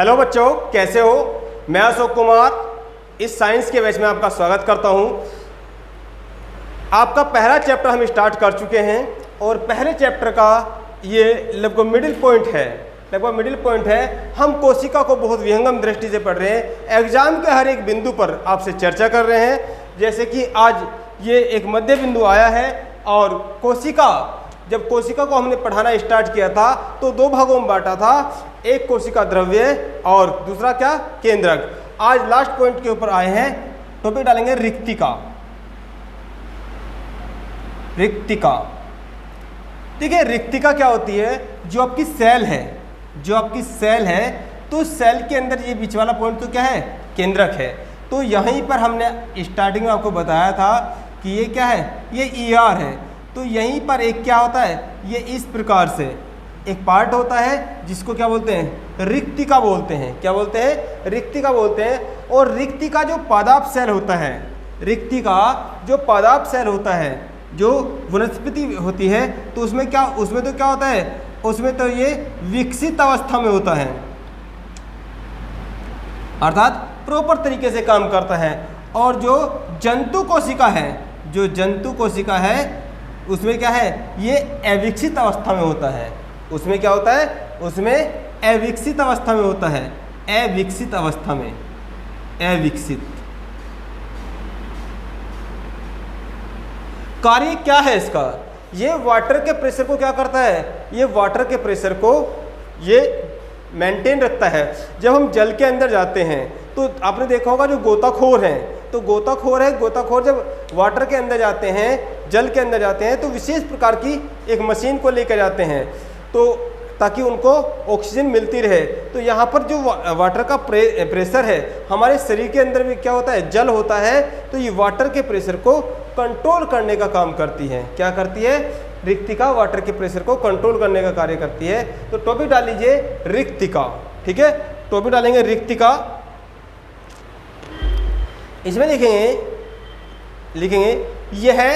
Hello बच्चों, कैसे हो? मैं अशोक कुमार इस साइंस के बैच में आपका स्वागत करता हूं। आपका पहला चैप्टर हम स्टार्ट कर चुके हैं और पहले चैप्टर का ये लगभग मिडिल पॉइंट है। हम कोशिका को बहुत विहंगम दृष्टि से पढ़ रहे हैं, एग्जाम के हर एक बिंदु पर आपसे चर्चा कर रहे हैं। जैसे कि आज ये एक मध्य बिंदु आया है और जब कोशिका को हमने पढ़ाना स्टार्ट किया था तो दो भागों में बांटा था, एक कोशिका द्रव्य और दूसरा क्या, केंद्रक। आज लास्ट पॉइंट के ऊपर आए हैं, टॉपिक डालेंगे रिक्तिका। ठीक है, रिक्तिका क्या होती है? जो आपकी सेल है तो सेल के अंदर ये बीच वाला पॉइंट तो क्या है, केंद्रक है। तो यहीं पर हमने स्टार्टिंग में आपको बताया था कि ये क्या है, ये ER है। तो यहीं पर एक क्या होता है, ये इस प्रकार से एक पार्ट होता है जिसको क्या बोलते हैं, रिक्तिका बोलते हैं। क्या बोलते हैं? रिक्तिका बोलते हैं। और रिक्तिका जो पादाप सेल होता है, जो वनस्पति होती है, तो उसमें क्या होता है, उसमें तो ये विकसित अवस्था में होता है, अर्थात प्रॉपर तरीके से काम करता है। और जो जंतु कोशिका है उसमें क्या है, ये अविकसित अवस्था में होता है। उसमें क्या होता है, उसमें अविकसित अवस्था में होता है। अविकसित कार्य क्या है इसका? ये वाटर के प्रेशर को क्या करता है, ये वाटर के प्रेशर को ये मेंटेन रखता है। जब हम जल के अंदर जाते हैं तो आपने देखा होगा जो गोताखोर जब वाटर के अंदर जाते हैं, जल के अंदर जाते हैं, तो विशेष प्रकार की एक मशीन को लेकर जाते हैं तो ताकि उनको ऑक्सीजन मिलती रहे। तो यहाँ पर जो वाटर का प्रेशर है, हमारे शरीर के अंदर भी क्या होता है, जल होता है। तो ये वाटर के प्रेशर को कंट्रोल करने का काम करती है। क्या करती है? रिक्तिका वाटर के प्रेशर को कंट्रोल करने का कार्य करती है। तो टॉपिक डाल लीजिए रिक्तिका। ठीक है, टॉपिक डालेंगे रिक्तिका। इसमें लिखेंगे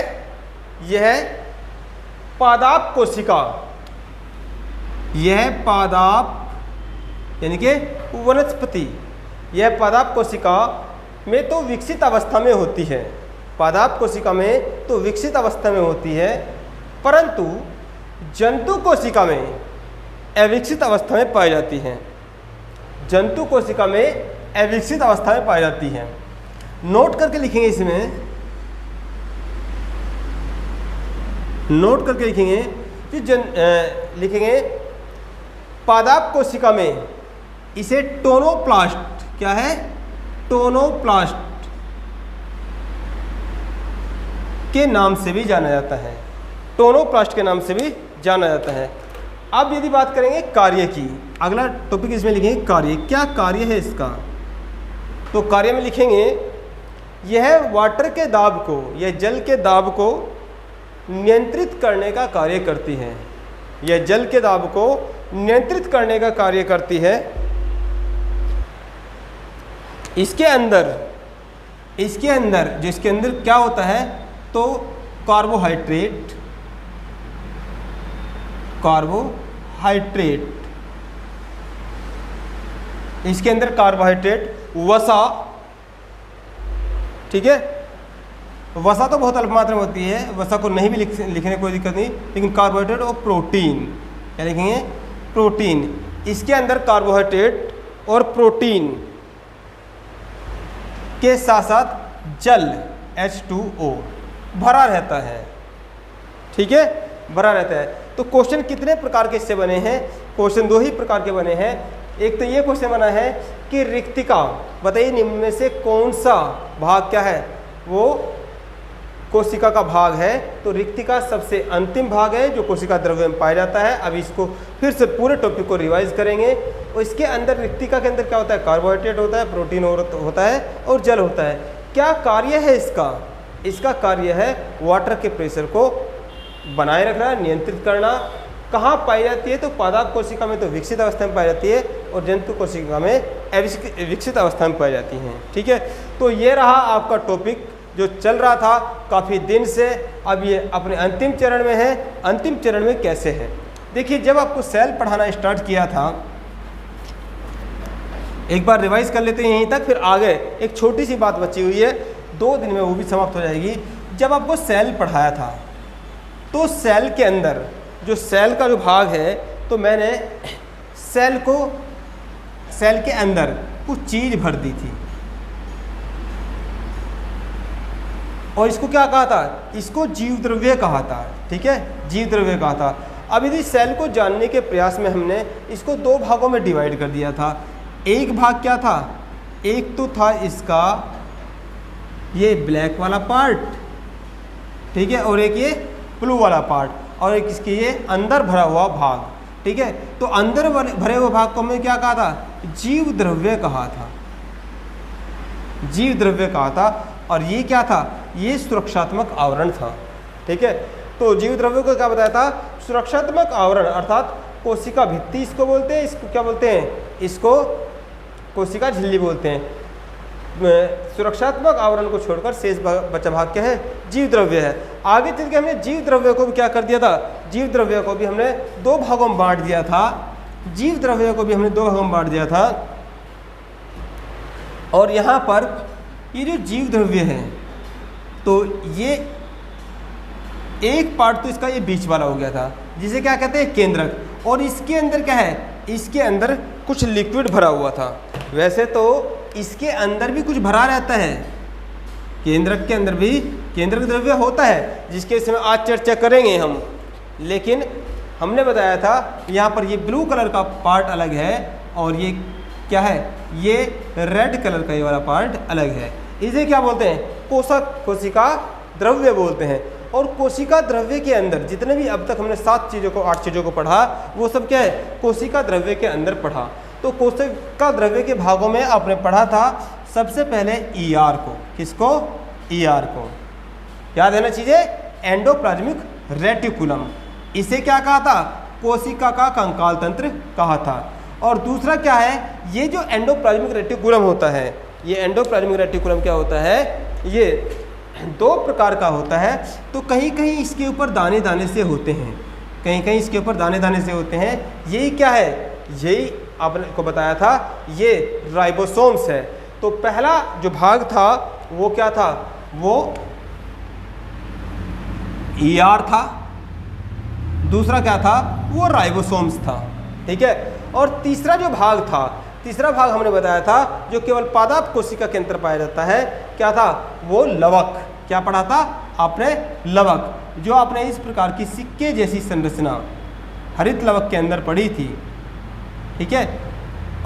यह पादाप कोशिका, यह पादाप यानी कि वनस्पति, यह पादाप कोशिका में तो विकसित अवस्था में होती है। पादाप कोशिका में तो विकसित अवस्था में होती है, परंतु जंतु कोशिका में अविकसित अवस्था में पाई जाती है। नोट करके लिखेंगे, इसमें नोट करके लिखेंगे कि लिखेंगे पादाप कोशिका में इसे टोनोप्लास्ट, क्या है, टोनोप्लास्ट के नाम से भी जाना जाता है। टोनोप्लास्ट के नाम से भी जाना जाता है। अब यदि बात करेंगे कार्य की, अगला टॉपिक इसमें लिखेंगे कार्य। क्या कार्य है इसका? तो कार्य में लिखेंगे यह वाटर के दाब को, यह जल के दाब को नियंत्रित करने का कार्य करती है। यह जल के दाब को नियंत्रित करने का कार्य करती है। इसके अंदर जिसके अंदर क्या होता है, तो कार्बोहाइड्रेट, इसके अंदर कार्बोहाइड्रेट, वसा, ठीक है, वसा तो बहुत अल्प मात्रा में होती है, वसा को नहीं भी लिखने कोई दिक्कत नहीं, लेकिन कार्बोहाइड्रेट और प्रोटीन, क्या लिखेंगे, प्रोटीन। इसके अंदर कार्बोहाइड्रेट और प्रोटीन के साथ साथ जल H2O भरा रहता है। ठीक है, भरा रहता है। तो क्वेश्चन कितने प्रकार के इससे बने हैं? क्वेश्चन दो ही प्रकार के बने हैं। एक तो ये क्वेश्चन बना है कि रिक्तिका, बताइए निम्न में से कौन सा भाग क्या है, वो कोशिका का भाग है। तो रिक्तिका सबसे अंतिम भाग है जो कोशिका द्रव्य में पाया जाता है। अब इसको फिर से पूरे टॉपिक को रिवाइज करेंगे। और इसके अंदर रिक्तिका के अंदर क्या होता है, कार्बोहाइड्रेट होता है, प्रोटीन होता है और जल होता है। क्या कार्य है इसका कार्य है वाटर के प्रेशर को बनाए रखना, नियंत्रित करना। कहाँ पाई जाती है? तो पादाप कोशिका में तो विकसित अवस्था में पाई जाती है और जंतु कोशिका में अविकसित अवस्था में पाई जाती हैं। ठीक है, तो ये रहा आपका टॉपिक जो चल रहा था काफ़ी दिन से। अब ये अपने अंतिम चरण में है। अंतिम चरण में कैसे है, देखिए, जब आपको सेल पढ़ाना स्टार्ट किया था एक बार रिवाइज कर लेते हैं यहीं तक, फिर आगे एक छोटी सी बात बची हुई है, 2 दिन में वो भी समाप्त हो जाएगी। जब आपको सेल पढ़ाया था तो सेल के अंदर जो सेल का जो भाग है, तो मैंने सेल के अंदर कुछ चीज़ भर दी थी और इसको क्या कहा था, इसको जीव द्रव्य कहा था। ठीक है, जीव द्रव्य कहा था। अब यदि सेल को जानने के प्रयास में हमने इसको 2 भागों में डिवाइड कर दिया था। एक भाग क्या था, एक तो था इसका ये ब्लैक वाला पार्ट, ठीक है, और एक ये ब्लू वाला पार्ट, और एक इसके ये अंदर भरा हुआ भाग। ठीक है, तो अंदर भरे हुए भाग को हमने क्या कहा था, जीव द्रव्य कहा था, जीव द्रव्य कहा था। और ये क्या था, ये सुरक्षात्मक आवरण था। ठीक है, तो जीव द्रव्य को क्या बताया था, सुरक्षात्मक आवरण, अर्थात कोशिका भित्ति इसको बोलते हैं, इसको क्या बोलते हैं, इसको कोशिका झिल्ली बोलते हैं। सुरक्षात्मक आवरण को छोड़कर शेष बचा भाग क्या है, जीव द्रव्य है। आगे चल के हमने जीव द्रव्य को भी क्या कर दिया था, जीव द्रव्य को भी हमने 2 भागों में बांट दिया था। जीव द्रव्य को भी हमने 2 भागों में बांट दिया था। और यहाँ पर ये जो जीव द्रव्य है, तो ये एक पार्ट तो इसका ये बीच वाला हो गया था, जिसे क्या कहते हैं, केंद्रक। और इसके अंदर क्या है, इसके अंदर कुछ लिक्विड भरा हुआ था। वैसे तो इसके अंदर भी कुछ भरा रहता है, केंद्रक के अंदर भी केंद्रक द्रव्य होता है, जिसके इसमें आज चर्चा करेंगे हम। लेकिन हमने बताया था यहाँ पर ये ब्लू कलर का पार्ट अलग है और ये क्या है, ये रेड कलर का ये वाला पार्ट अलग है। इसे क्या बोलते हैं, कोशिका द्रव्य बोलते हैं। और कोशिका द्रव्य के अंदर जितने भी अब तक हमने 7 चीज़ों को 8 चीज़ों को पढ़ा, वो सब क्या है, कोशिका द्रव्य के अंदर पढ़ा। तो कोशिका द्रव्य के भागों में आपने पढ़ा था सबसे पहले ER को, किसको, ER को याद है ना चीज़ें, एंडोप्लाज्मिक रेटिकुलम। इसे क्या कहा था, कोशिका का कंकाल तंत्र कहा था। और दूसरा क्या है, ये जो एंडोप्लाज्मिक रेटिकुलम होता है, ये एंडोप्लाज्मिक रेटिकुलम क्या होता है, ये 2 प्रकार का होता है। तो कहीं कहीं इसके ऊपर दाने दाने से होते हैं, कहीं कहीं इसके ऊपर दाने दाने से होते हैं। यही क्या है, यही आपने को बताया था, ये राइबोसोम्स है। तो पहला जो भाग था वो क्या था, वो ER था, दूसरा क्या था, वो राइबोसोम्स था। ठीक है, और तीसरा जो भाग था, तीसरा भाग हमने बताया था जो केवल पादाप कोशिका के अंदर पाया जाता है, क्या था, वो लवक। क्या पढ़ा था आपने, लवक, जो आपने इस प्रकार की सिक्के जैसी संरचना हरित लवक के अंदर पड़ी थी। ठीक है,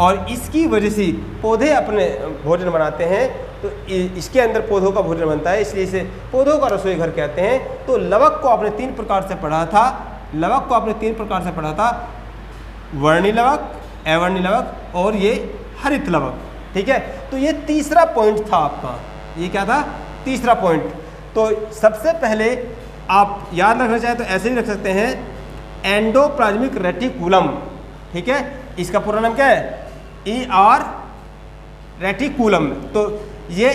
और इसकी वजह से पौधे अपने भोजन बनाते हैं, तो इसके अंदर पौधों का भोजन बनता है, इसलिए इसे पौधों का रसोई घर कहते हैं। तो लवक को आपने 3 प्रकार से पढ़ा था, लवक को आपने 3 प्रकार से पढ़ा था, वर्णी लवक, अवर्णी लवक और ये हरित लवक। ठीक है, तो ये तीसरा पॉइंट था आपका, ये क्या था, तीसरा पॉइंट। तो सबसे पहले आप याद रखना चाहें तो ऐसे भी रख सकते हैं, एंडोप्लाज्मिक रेटिकुलम। ठीक है, इसका पूरा नाम क्या है, ER रेटिकुलम। तो ये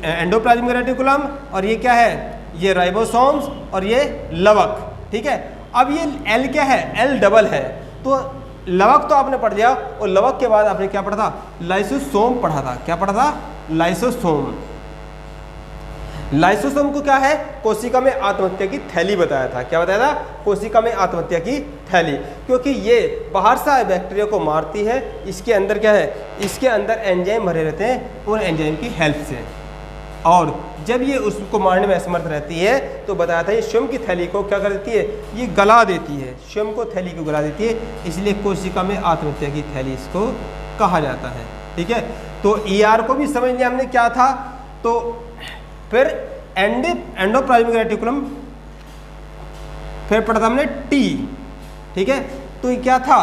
एंडोप्लाज्मिक रेटिकुलम और ये क्या है, ये राइबोसोम्स और ये लवक। ठीक है, अब ये L क्या है, L डबल है। तो लवक तो आपने पढ़ लिया, और लवक के बाद आपने क्या पढ़ा था, लाइसोसोम पढ़ा था। क्या पढ़ा था, लाइसोसोम। लाइसोसोम को क्या है, कोशिका में आत्महत्या की थैली बताया था। क्या बताया था, कोशिका में आत्महत्या की थैली, क्योंकि ये बाहर से आए बैक्टीरिया को मारती है। इसके अंदर क्या है, इसके अंदर एंजाइम भरे रहते हैं, उन एंजाइम की हेल्प से। और जब ये उसको मारने में असमर्थ रहती है, तो बताया था ये श्वम की थैली को क्या कर देती है, ये गला देती है, श्वम को थैली को गला देती है, इसलिए कोशिका में आत्महत्या की थैली इसको कहा जाता है। ठीक है, तो ER को भी समझ लिया हमने क्या था। तो फिर एंडोप्लाज्मिक रेटिकुलम, फिर पढ़ा था हमने T। ठीक है, तो ये क्या था,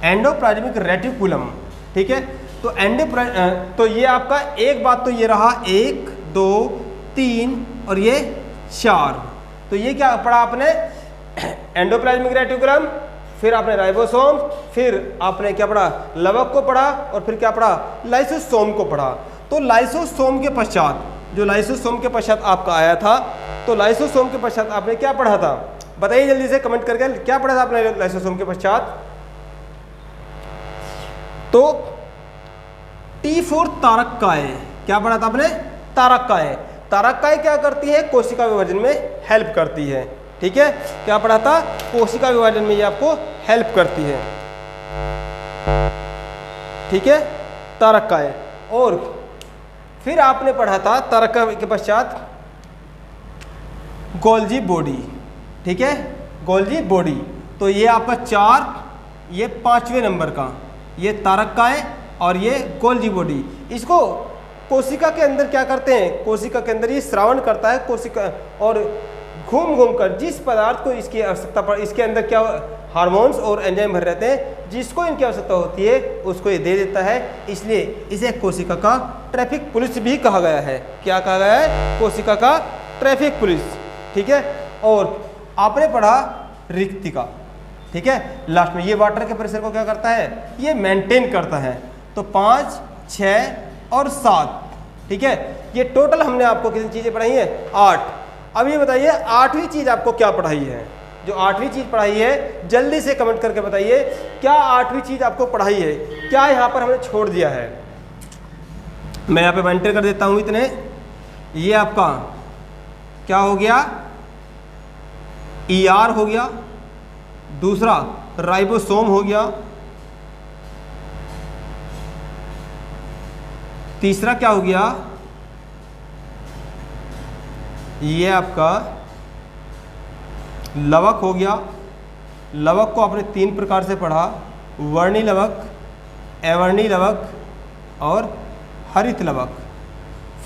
एंडोप्लाज्मिक रेटिकुलम। ठीक है, तो ये आपका एक बात तो ये रहा, 1 2 3 और ये 4। तो ये क्या पढ़ा आपने, एंडोप्लाज्मिक रेटिकुलम, फिर आपने राइबोसोम, फिर आपने क्या पढ़ा, लवक को पढ़ा, और फिर क्या पढ़ा, लाइसोसोम को पढ़ा। तो लाइसोसोम के पश्चात, जो लाइसोसोम के पश्चात आपका आया था, तो लाइसोसोम के पश्चात आपने क्या पढ़ा था, बताइए जल्दी से कमेंट करके, क्या पढ़ा था आपने लाइसोसोम के पश्चात। तो T4 तारककाय, क्या पढ़ा था आपने? तारककाय। तारककाय क्या करती है? कोशिका विभाजन में हेल्प करती है। ठीक है, क्या पढ़ा था? कोशिका विभाजन में ये आपको हेल्प करती है। ठीक है, तारककाय। और फिर आपने पढ़ा था तारककाय के पश्चात गोल्जी बॉडी। ठीक है, गोल्जी बॉडी। तो ये आपका 4, ये 5वें नंबर का, ये तारककाय और ये गोल्जी बॉडी। इसको कोशिका के अंदर क्या करते हैं? कोशिका के अंदर ये श्रावण करता है कोशिका, और घूम घूम कर जिस पदार्थ को इसकी आवश्यकता पड़, इसके अंदर क्या हार्मोन्स और एंजाइम भरे रहते हैं, जिसको इनकी आवश्यकता होती है उसको ये दे देता है। इसलिए इसे कोशिका का ट्रैफिक पुलिस भी कहा गया है। क्या कहा गया है? कोशिका का ट्रैफिक पुलिस। ठीक है, और आपने पढ़ा रिक्तिका। ठीक है, लास्ट में ये वाटर के प्रेशर को क्या करता है? ये मेंटेन करता है। तो 5, 6 और 7। ठीक है, ये टोटल हमने आपको कितनी चीज़ें पढ़ाई है? 8। अब ये बताइए 8वीं चीज़ आपको क्या पढ़ाई है? जो 8वीं चीज़ पढ़ाई है जल्दी से कमेंट करके बताइए, क्या 8वीं चीज़ आपको पढ़ाई है? क्या यहाँ पर हमने छोड़ दिया है? मैं यहाँ पे मेंटेन कर देता हूँ इतने। ये आपका क्या हो गया? ER हो गया, दूसरा राइबोसोम हो गया, तीसरा क्या हो गया? ये आपका लवक हो गया। लवक को आपने 3 प्रकार से पढ़ा, वर्णी लवक, अवर्णी लवक और हरित लवक।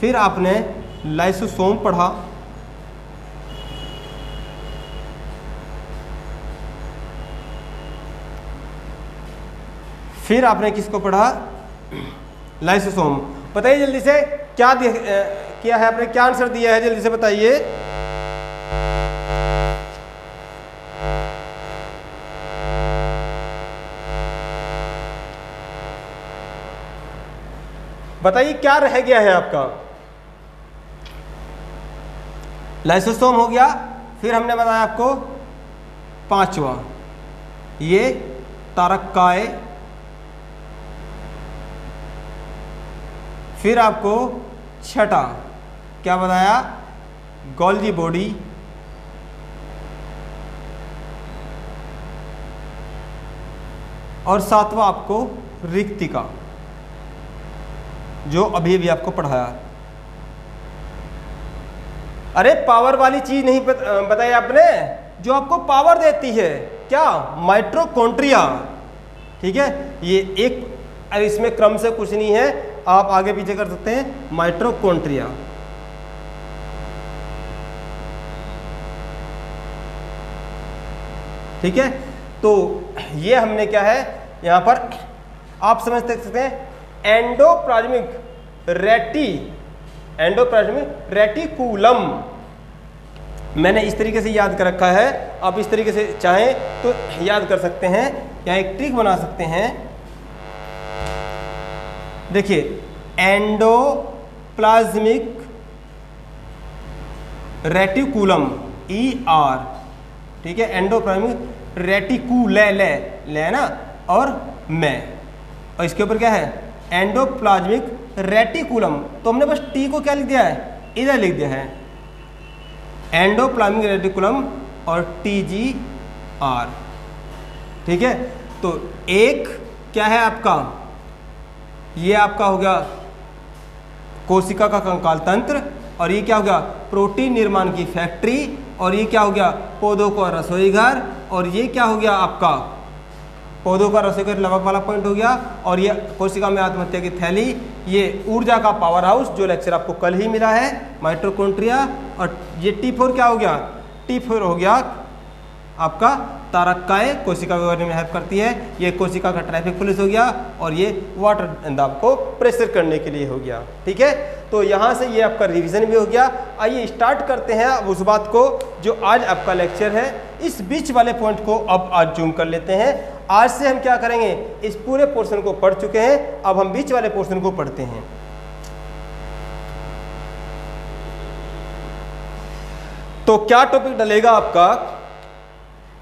फिर आपने लाइसोसोम पढ़ा, फिर आपने किसको पढ़ा? लाइसोसोम। बताइए जल्दी से क्या किया है आपने, क्या आंसर दिया है? जल्दी से बताइए। बताइए क्या रह गया है आपका? लाइसोसोम हो गया, फिर हमने बताया आपको 5वां ये तारककाय, फिर आपको 6ठा क्या बताया? गोल्जी बॉडी, और 7वां आपको रिक्तिका, जो अभी भी आपको पढ़ाया। अरे पावर वाली चीज नहीं बताई आपने, जो आपको पावर देती है, क्या? माइटोकॉन्ड्रिया। ठीक है, ये एक, इसमें क्रम से कुछ नहीं है, आप आगे पीछे कर सकते हैं। माइटोकॉन्ड्रिया। ठीक है, तो ये हमने क्या है यहां पर आप समझ सकते हैं, एंडोप्लाज्मिक रेटिकुलम। मैंने इस तरीके से याद कर रखा है, आप इस तरीके से चाहें तो याद कर सकते हैं, या एक ट्रिक बना सकते हैं। देखिए, एंडोप्लाज्मिक रेटिकुलम ER। ठीक है, एंडोप्लाज्मिक रेटिकुले ले ना, और मैं, और इसके ऊपर क्या है? Endoplasmic reticulum. तो हमने बस T को क्या लिख दिया है? इधर लिख दिया है, एंडोप्लाज्मिक रेटिकुलम और TGR। ठीक है, तो एक क्या है आपका? ये आपका हो गया कोशिका का कंकाल तंत्र, और ये क्या हो गया? प्रोटीन निर्माण की फैक्ट्री, और ये क्या हो गया? पौधों का रसोई घर, और ये क्या हो गया आपका? पौधों का रसोई घर लवक वाला पॉइंट हो गया, और ये कोशिका में आत्महत्या की थैली, ये ऊर्जा का पावर हाउस, जो लेक्चर आपको कल ही मिला है, माइटोकॉन्ड्रिया। और ये T4 क्या हो गया? T4 हो गया आपका तारककाय, कोशिका विभाजन में हेल्प करती है। ये कोशिका का ट्रैफिक पुलिस हो गया, और ये वाटर दाब को प्रेशर करने के लिए हो गया। ठीक है, तो यहाँ से ये आपका रिवीजन भी हो गया। आइए स्टार्ट करते हैं अब उस बात को जो आज आपका लेक्चर है। इस बीच वाले पॉइंट को अब आज जूम कर लेते हैं। आज से हम क्या करेंगे? इस पूरे पोर्शन को पढ़ चुके हैं, अब हम बीच वाले पोर्शन को पढ़ते हैं। तो क्या टॉपिक डलेगा आपका?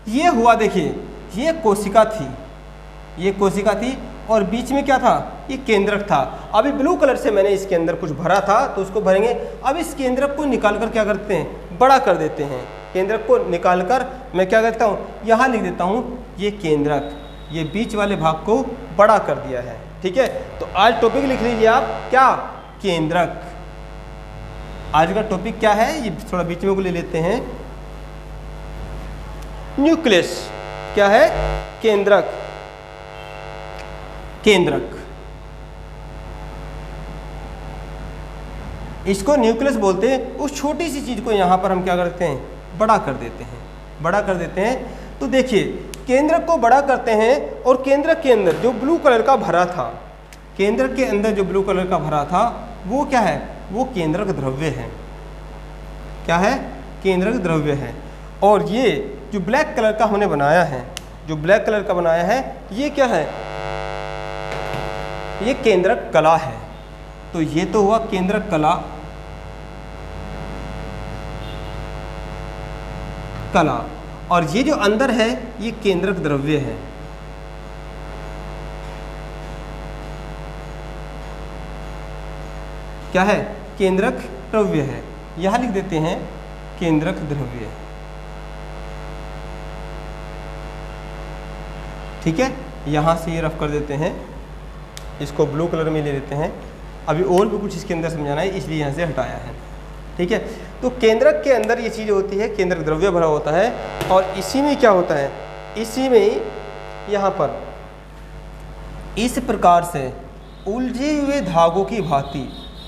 ये हुआ, देखिए ये कोशिका थी, ये कोशिका थी, और बीच में क्या था, ये केंद्रक था। अभी ब्लू कलर से मैंने इसके अंदर कुछ भरा था तो उसको भरेंगे। अब इस केंद्रक को निकाल कर क्या करते हैं, बड़ा कर देते हैं। केंद्रक को निकाल कर मैं क्या करता हूँ, यहाँ लिख देता हूँ ये केंद्रक, ये बीच वाले भाग को बड़ा कर दिया है। ठीक है, तो आज टॉपिक लिख लीजिए आप, क्या, केंद्रक। आज का टॉपिक क्या है, ये थोड़ा बीच में को ले लेते हैं, न्यूक्लियस। क्या है, केंद्रक। केंद्रक, इसको न्यूक्लियस बोलते हैं। उस छोटी सी चीज को यहां पर हम क्या करते हैं, बड़ा कर देते हैं, बड़ा कर देते हैं। तो देखिए केंद्रक को बड़ा करते हैं और केंद्रक के अंदर जो ब्लू कलर का भरा था, केंद्रक के अंदर जो ब्लू कलर का भरा था वो क्या है, वो केंद्रक द्रव्य है। क्या है, केंद्रक द्रव्य है। और ये जो ब्लैक कलर का हमने बनाया है, जो ब्लैक कलर का बनाया है, ये क्या है, ये केंद्रक कला है। तो ये तो हुआ केंद्रक कला, कला। और ये जो अंदर है ये केंद्रक द्रव्य है। क्या है, केंद्रक द्रव्य है। यहां लिख देते हैं केंद्रक द्रव्य। ठीक है, यहां से ये रफ कर देते हैं, इसको ब्लू कलर में ले लेते हैं। अभी और भी कुछ इसके अंदर समझाना है इसलिए यहाँ से हटाया है। ठीक है, तो केंद्रक के अंदर ये चीज़ होती है, केंद्रक द्रव्य भरा होता है। और इसी में क्या होता है, इसी में यहाँ पर इस प्रकार से उलझे हुए धागों की भांति,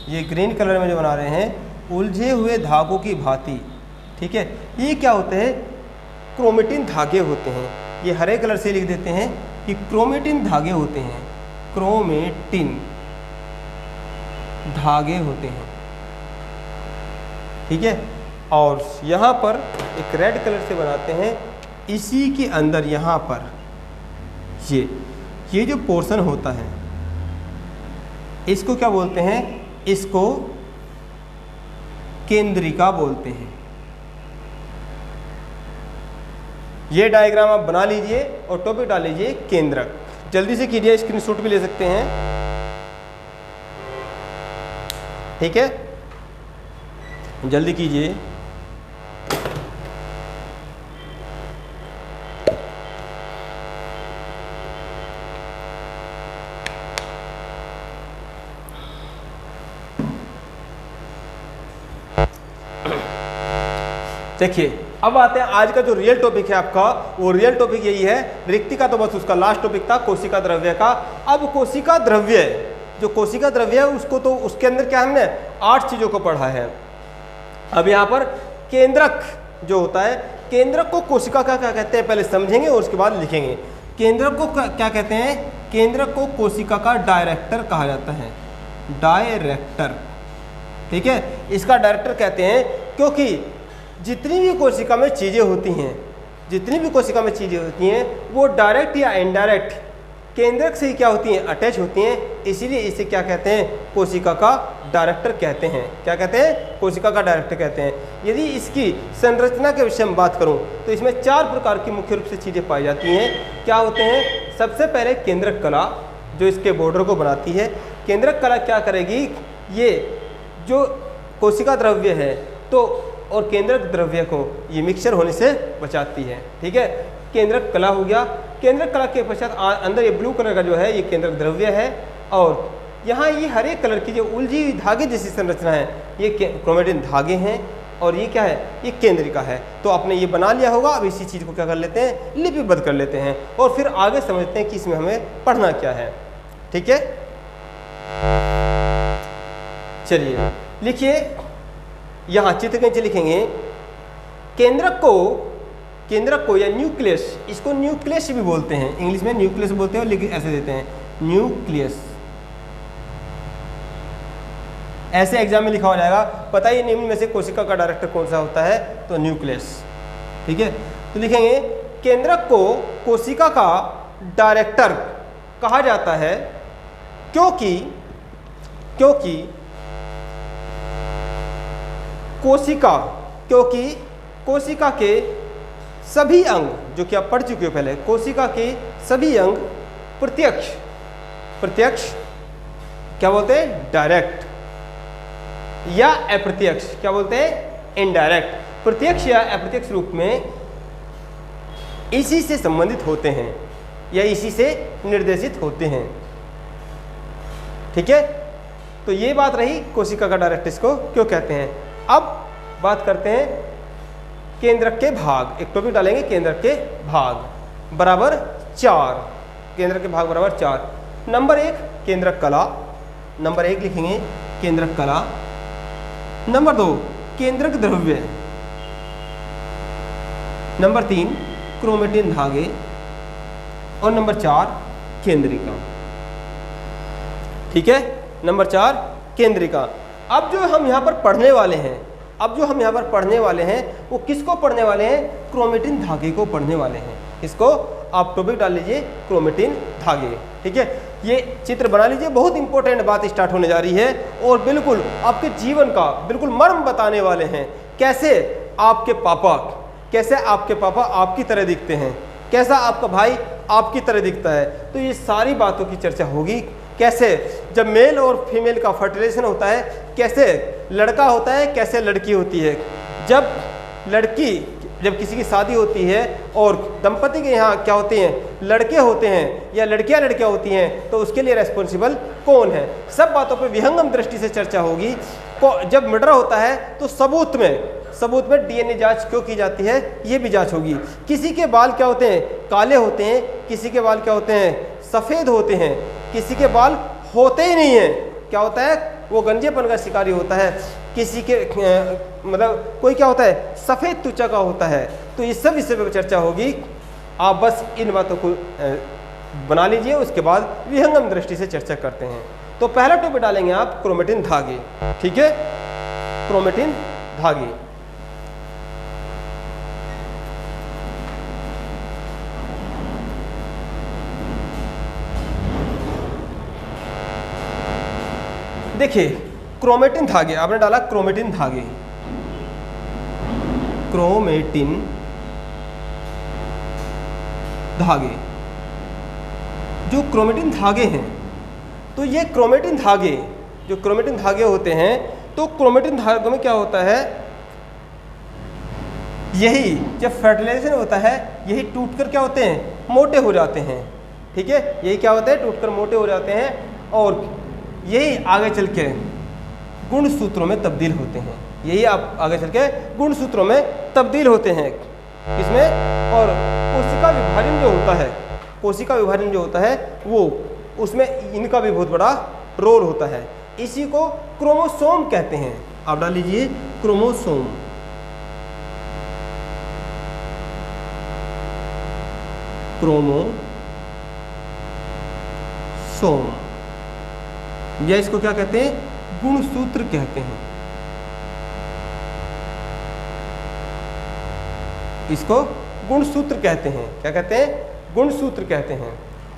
ये ग्रीन कलर में जो बना रहे हैं, उलझे हुए धागों की भांति। ठीक है, ये क्या होते हैं, क्रोमेटिन धागे होते हैं। ये हरे कलर से लिख देते हैं कि क्रोमेटिन धागे होते हैं, क्रोमेटिन धागे होते हैं। ठीक है, और यहाँ पर एक रेड कलर से बनाते हैं, इसी के अंदर यहाँ पर ये जो पोर्शन होता है इसको क्या बोलते हैं, इसको केंद्रिका बोलते हैं। ये डायग्राम आप बना लीजिए और टॉपिक डाल लीजिए केंद्रक। जल्दी से कीजिए, स्क्रीनशॉट भी ले सकते हैं। ठीक है, जल्दी कीजिए। देखिए अब आते हैं आज का जो रियल टॉपिक है आपका, वो रियल टॉपिक यही है। रिक्तिका तो बस उसका लास्ट टॉपिक था, कोशिका द्रव्य का। अब कोशिका द्रव्य, जो कोशिका द्रव्य है उसको, तो उसके अंदर क्या हमने 8 चीजों को पढ़ा है। अब यहाँ पर केंद्रक जो होता है, केंद्रक को कोशिका का क्या कहते हैं पहले समझेंगे और उसके बाद लिखेंगे। केंद्रक को क्या कहते हैं, केंद्रक को कोशिका का डायरेक्टर कहा जाता है, डायरेक्टर। ठीक है, इसका डायरेक्टर कहते हैं क्योंकि जितनी भी कोशिका में चीज़ें होती हैं, जितनी भी कोशिका में चीज़ें होती हैं वो डायरेक्ट या इनडायरेक्ट केंद्रक से ही क्या होती हैं, अटैच होती हैं। इसीलिए इसे क्या कहते हैं, कोशिका का डायरेक्टर कहते हैं। क्या कहते हैं, कोशिका का डायरेक्टर कहते हैं। यदि इसकी संरचना के विषय में बात करूं तो इसमें 4 प्रकार की मुख्य रूप से चीज़ें पाई जाती हैं। क्या होते हैं, सबसे पहले केंद्रक कला जो इसके बॉर्डर को बनाती है। केंद्रक कला क्या करेगी, ये जो कोशिका द्रव्य है तो और केंद्रक द्रव्य को ये मिक्सचर होने से बचाती है। ठीक है, केंद्रक कला हो गया। केंद्रक कला के पश्चात अंदर ये ब्लू कलर का जो है ये केंद्रक द्रव्य है। और यहाँ ये हरे कलर की जो उलझी हुई धागे जैसी संरचना है ये क्रोमेटिन धागे हैं। और ये क्या है, ये केंद्रिका है। तो आपने ये बना लिया होगा। अब इसी चीज़ को क्या कर लेते हैं, लिपिबद्ध कर लेते हैं और फिर आगे समझते हैं कि इसमें हमें पढ़ना क्या है। ठीक है, चलिए लिखिए, यहाँ चित्र के नीचे लिखेंगे केंद्रक को या न्यूक्लियस, इसको न्यूक्लियस भी बोलते हैं, इंग्लिश में न्यूक्लियस बोलते हैं, लेकिन ऐसे देते हैं न्यूक्लियस। ऐसे एग्जाम में लिखा हो जाएगा, पता ही निम्न में से कोशिका का डायरेक्टर कौन सा होता है, तो न्यूक्लियस। ठीक है, तो लिखेंगे केंद्रक को कोशिका का डायरेक्टर कहा जाता है क्योंकि कोशिका के सभी अंग, जो कि आप पढ़ चुके हो पहले, कोशिका के सभी अंग प्रत्यक्ष प्रत्यक्ष क्या बोलते हैं, डायरेक्ट, या अप्रत्यक्ष क्या बोलते हैं, इनडायरेक्ट। प्रत्यक्ष या अप्रत्यक्ष रूप में इसी से संबंधित होते हैं या इसी से निर्देशित होते हैं। ठीक है, तो ये बात रही कोशिका का डायरेक्ट इसको क्यों कहते हैं। अब बात करते हैं केंद्रक के भाग। एक टॉपिक डालेंगे, केंद्रक के भाग बराबर 4। केंद्रक के भाग बराबर 4। नंबर 1 केंद्रक कला, नंबर 1 लिखेंगे केंद्रक कला। नंबर 2 केंद्रक द्रव्य, नंबर 3 क्रोमेटिन धागे, और नंबर 4 केंद्रिका। ठीक है, नंबर 4 केंद्रिका। अब जो हम यहाँ पर पढ़ने वाले हैं, वो किसको पढ़ने वाले हैं, क्रोमेटिन धागे को पढ़ने वाले हैं। इसको आप टॉपिक डाल लीजिए, क्रोमेटिन धागे। ठीक है, ये चित्र बना लीजिए, बहुत इंपॉर्टेंट बात स्टार्ट होने जा रही है और बिल्कुल आपके जीवन का बिल्कुल मर्म बताने वाले हैं। कैसे आपके पापा आपकी तरह दिखते हैं, कैसा आपका भाई आपकी तरह दिखता है। तो ये सारी बातों की चर्चा होगी। कैसे जब मेल और फीमेल का फर्टिलाइजेशन होता है, कैसे लड़का होता है, कैसे लड़की होती है। जब किसी की शादी होती है और दंपति के यहाँ क्या होते हैं, लड़के होते हैं या लड़कियाँ होती हैं, तो उसके लिए रेस्पॉन्सिबल कौन है। सब बातों पे विहंगम दृष्टि से चर्चा होगी। जब मर्डर होता है तो सबूत में डीएनए जांच क्यों की जाती है, ये भी जांच होगी। किसी के बाल क्या होते हैं, काले होते हैं, किसी के बाल क्या होते हैं, सफ़ेद होते हैं, किसी के बाल होते ही नहीं हैं, क्या होता है, वो गंजेपन का शिकारी होता है। किसी के मतलब कोई क्या होता है, सफ़ेद त्वचा का होता है। तो ये सब विषय पर चर्चा होगी। आप बस इन बातों को बना लीजिए, उसके बाद विहंगम दृष्टि से चर्चा करते हैं। तो पहला टॉपिक डालेंगे आप क्रोमेटिन धागे। ठीक है, क्रोमेटिन धागे। देखिए क्रोमेटिन धागे, आपने डाला क्रोमेटिन धागे, क्रोमेटिन धागे। जो क्रोमेटिन धागे हैं, तो ये क्रोमेटिन धागे जो क्रोमेटिन धागे होते हैं, तो क्रोमेटिन धागों में क्या होता है, यही जब फर्टिलाइजेशन होता है, यही टूटकर क्या होते हैं, मोटे हो जाते हैं। ठीक है, यही क्या होता है, टूटकर मोटे हो जाते हैं और यही आगे चल के गुणसूत्रों में तब्दील होते हैं। यही आप आगे चल के गुणसूत्रों में तब्दील होते हैं। इसमें और कोशिका विभाजन जो होता है वो उसमें इनका भी बहुत बड़ा रोल होता है। इसी को क्रोमोसोम कहते हैं। आप डाल लीजिए क्रोमोसोम। क्रोमोसोम या इसको क्या कहते हैं, गुणसूत्र कहते हैं। इसको गुणसूत्र कहते हैं। क्या कहते हैं, गुणसूत्र कहते हैं।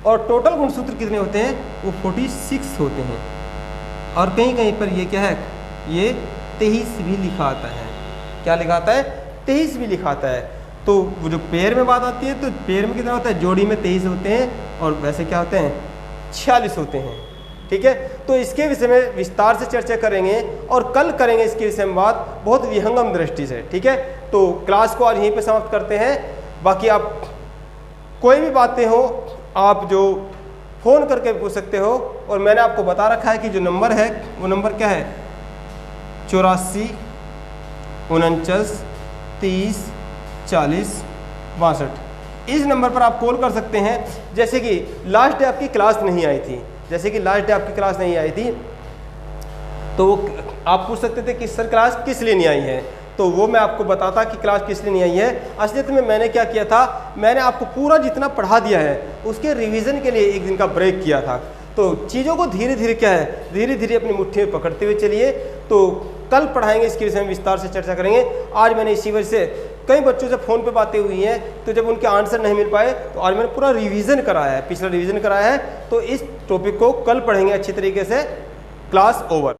और टोटल गुणसूत्र कितने होते हैं, वो 46 होते हैं। और कहीं कहीं पर ये क्या है, ये 23 भी लिखा आता है। क्या लिखा आता है, 23 भी लिखा आता है। तो वो जो पेयर में बात आती है, तो पेयर में कितना होता है, जोड़ी में 23 होते हैं और वैसे क्या होते हैं, 46 होते हैं। ठीक है, तो इसके विषय में विस्तार से चर्चा करेंगे और कल करेंगे इसके विषय में बात बहुत विहंगम दृष्टि से। ठीक है, तो क्लास को आज यहीं पे समाप्त करते हैं। बाकी आप कोई भी बातें हो आप जो फ़ोन करके पूछ सकते हो। और मैंने आपको बता रखा है कि जो नंबर है वो नंबर क्या है, 84 49 30 40 62। इस नंबर पर आप कॉल कर सकते हैं। जैसे कि लास्ट डे आपकी क्लास नहीं आई थी, तो वो आप पूछ सकते थे कि सर क्लास किस लिए नहीं आई है, तो वो मैं आपको बताता कि क्लास किस लिए नहीं आई है। असलियत में मैंने क्या किया था, मैंने आपको पूरा जितना पढ़ा दिया है उसके रिवीजन के लिए एक दिन का ब्रेक किया था। तो चीज़ों को धीरे धीरे क्या है, धीरे धीरे अपनी मुट्ठी में पकड़ते हुए चलिए। तो कल पढ़ाएंगे, इसके विषय में विस्तार से चर्चा करेंगे। आज मैंने इसी वजह से कई बच्चों से फ़ोन पे बातें हुई हैं, तो जब उनके आंसर नहीं मिल पाए तो आज मैंने पूरा रिवीजन कराया है, पिछला रिवीजन कराया है। तो इस टॉपिक को कल पढ़ेंगे अच्छी तरीके से। Class over.